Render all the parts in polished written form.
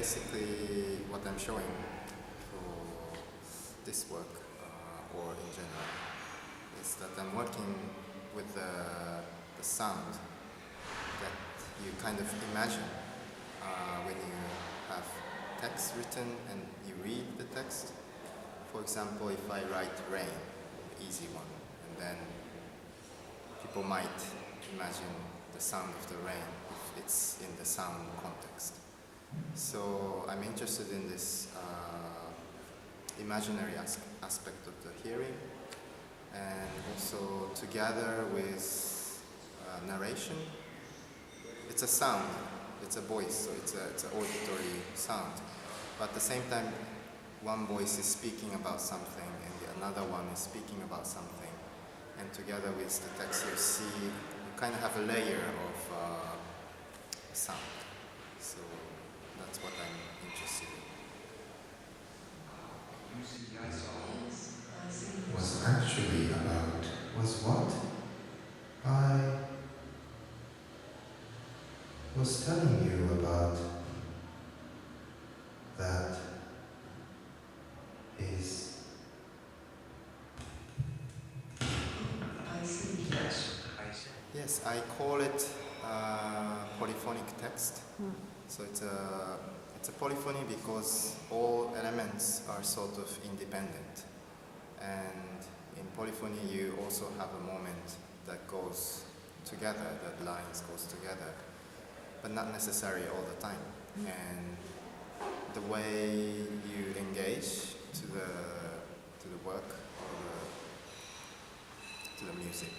basically what I'm showing for this work, or in general, is that I'm working with the sound that you kind of imagine when you have text written and you read the text. For example, if I write rain, easy one, and then people might imagine the sound of the rain if it's in the sound context. So I'm interested in this imaginary aspect of the hearing, and also together with narration. It's a sound, it's a voice, so it's an auditory sound. But at the same time, one voice is speaking about something and another one is speaking about something. And together with the text you see, you kind of have a layer of sound. So that's what I'm interested in. Was actually about, was what? I was telling you about that is... I see. Yes, I see. Yes, I call it polyphonic text. So it's a polyphony because all elements are sort of independent. And in polyphony you also have a moment that goes together, that lines goes together, but not necessarily all the time. And the way you engage to the work or to the music,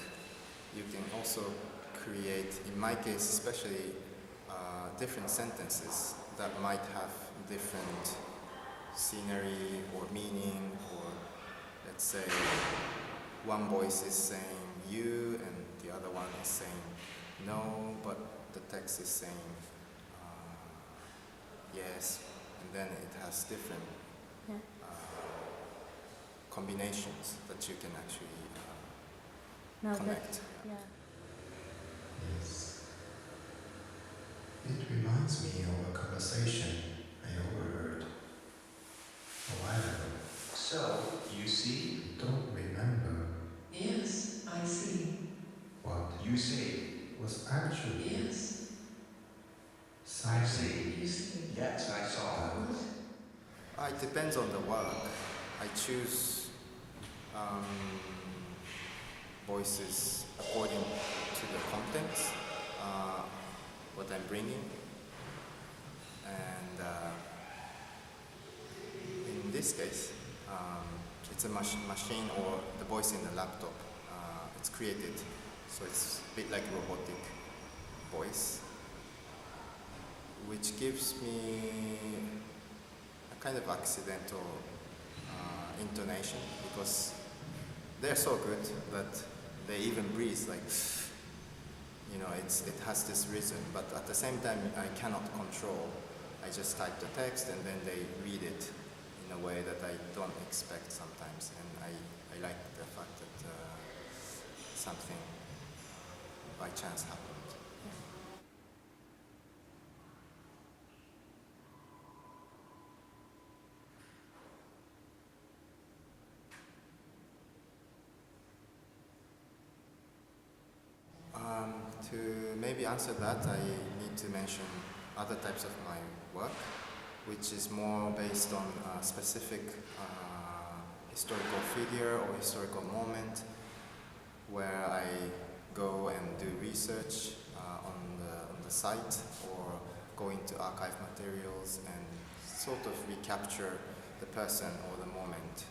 you can also create, in my case especially, different sentences that might have different scenery or meaning, or let's say one voice is saying you and the other one is saying no, but the text is saying yes, and then it has different combinations that you can actually connect. Yes. It reminds me of a conversation I overheard a while ago. So, you see? Don't remember Yes, I see. what You see? was actually Yes, I something see. You see? Yes, I saw. It depends on the work. I choose voices according to the contents, what I'm bringing. And in this case, it's a machine or the voice in the laptop. It's created, so it's a bit like robotic voice, which gives me a kind of accidental intonation, because they're so good that they even breathe like, you know, it has this rhythm, but at the same time I cannot control. I just type the text and then they read it in a way that I don't expect sometimes, and I like the fact that something by chance happened. To maybe answer that, I need to mention other types of my work, which is more based on a specific historical figure or historical moment, where I go and do research on the site, or go into archive materials and sort of recapture the person or the moment.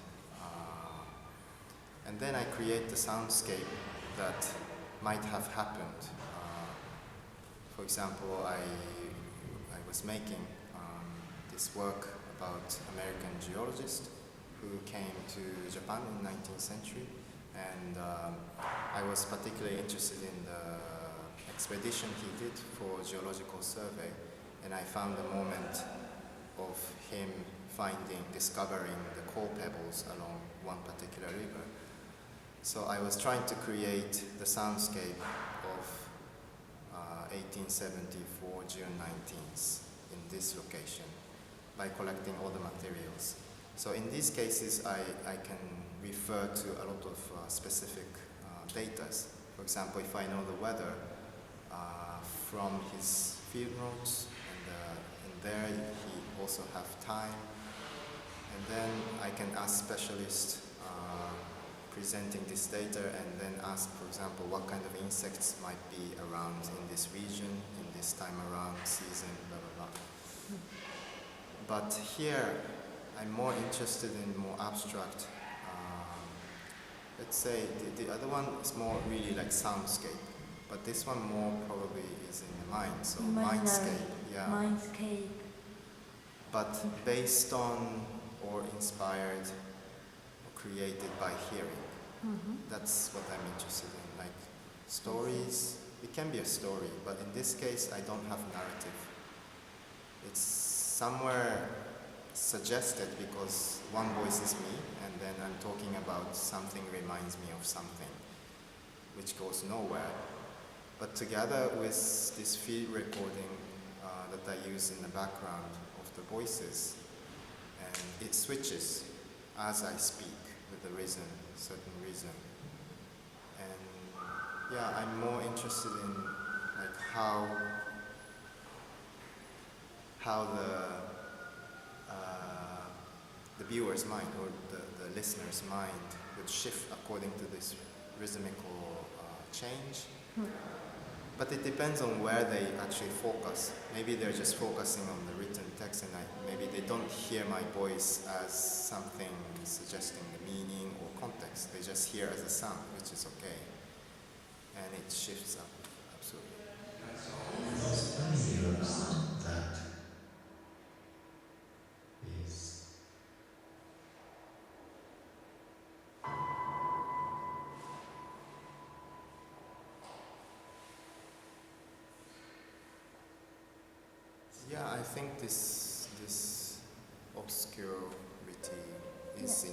And then I create the soundscape that might have happened. For example, I was making this work about American geologist who came to Japan in the 19th century, and I was particularly interested in the expedition he did for geological survey, and I found a moment of him discovering the coal pebbles along one particular river. So I was trying to create the soundscape of 1874 June 19th in this location. by collecting all the materials. So in these cases, I can refer to a lot of specific data. For example, if I know the weather from his field notes, and in there he also have time, and then I can ask specialists presenting this data, and then ask, for example, what kind of insects might be around in this region, in this time around season, blah, blah, blah. But here, I'm more interested in more abstract, let's say, the other one is more really like soundscape, but this one more probably is in the mind, so mindscape, yeah. Mindscape. But based on or inspired or created by hearing. That's what I'm interested in, like stories. It can be a story, but in this case I don't have narrative. It's somewhere suggested because one voice is me, and then I'm talking about something reminds me of something, which goes nowhere. But together with this field recording that I use in the background of the voices, and it switches as I speak with the rhythm, certain rhythm. And yeah, I'm more interested in like how the viewer's mind or the listener's mind would shift according to this rhythmical change. But it depends on where they actually focus. Maybe they're just focusing on the written text, and maybe they don't hear my voice as something suggesting the meaning or context. They just hear as a sound, which is okay. And it shifts up, absolutely. Those tiny years that is Yeah, I think this obscurity is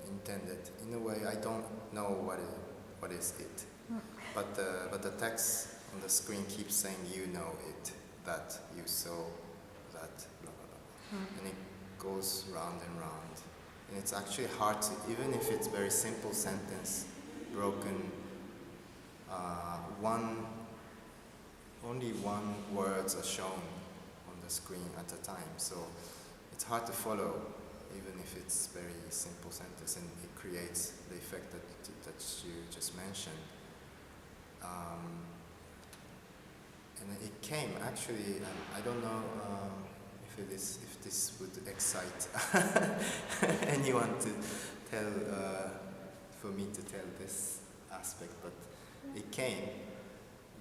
intended. In a way, I don't know what is it, but the text on the screen keeps saying, you know it, that you saw, that blah blah blah, and it goes round and round, and it's actually hard to, even if it's very simple sentence, broken, only one words are shown on the screen at a time, so it's hard to follow, even if it's very simple sentence, and it creates the effect that you just mentioned. And it came actually. I don't know if this would excite anyone to tell, for me to tell this aspect, but it came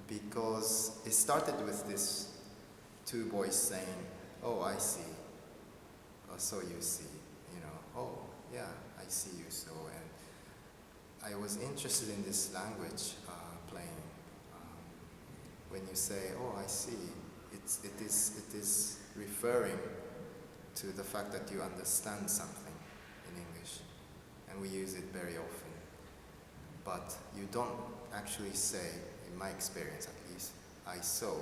because it started with this two boys saying, "Oh, I see," or "So you see," you know. "Oh, yeah, I see you so," and I was interested in this language playing. When you say, "Oh, I see," it is referring to the fact that you understand something in English, and we use it very often. But you don't actually say, in my experience at least, "I saw,"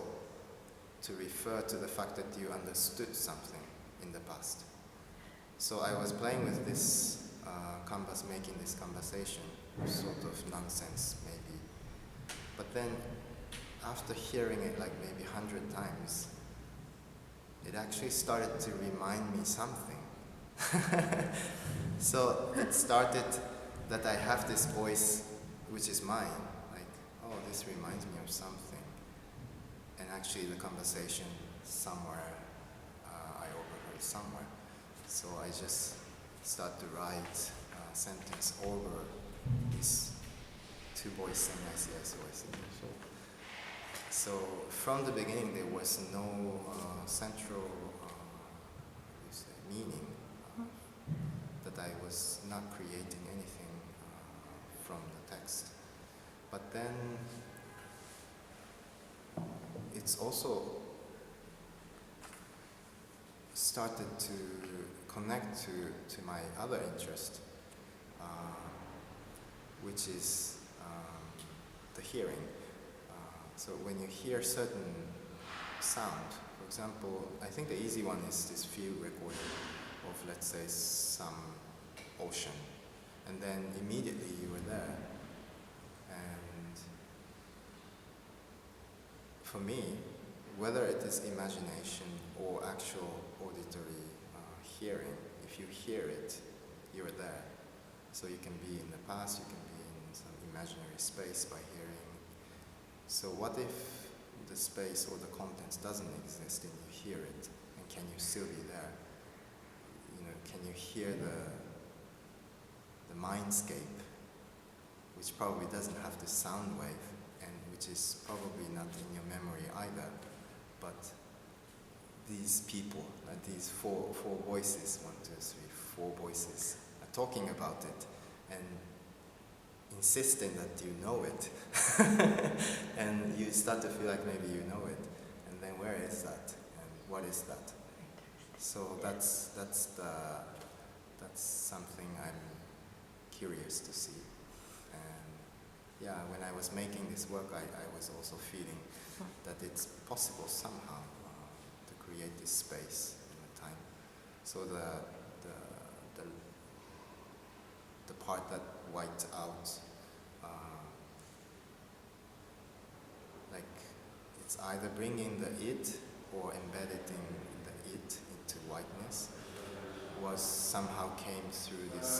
to refer to the fact that you understood something in the past. So I was playing with this canvas, making this conversation, sort of nonsense maybe. But then, after hearing it like maybe 100 times, it actually started to remind me something. So it started that I have this voice which is mine, like, "Oh, this reminds me of something." And actually the conversation somewhere, I overheard somewhere. So I just start to write a sentence over these two boys saying, "I see, I see, I see." So from the beginning there was no central meaning, that I was not creating anything from the text. But then it's also started to connect to my other interest, which is the hearing. So when you hear certain sound, for For example, I think the easy one is this field recording of, let's say, some ocean, and then immediately you were there. And for me, whether it is imagination or actual auditory hearing, if you hear it, you're there. So you can be in the past, you can be in some imaginary space by hearing. So what if the space or the contents doesn't exist and you hear it, and can you still be there? You know, can you hear the mindscape, which probably doesn't have the sound wave, and which is probably not in your memory either, but these people, these four voices, 1, 2, 3, 4 voices, are talking about it and insisting that you know it. And you start to feel like maybe you know it, and then where is that, and what is that? So that's something I'm curious to see. And yeah, when I was making this work, I was also feeling that it's possible somehow to create this space in the time. So the part that wiped out, like it's either bringing the it or embedding the it into whiteness, was somehow came through this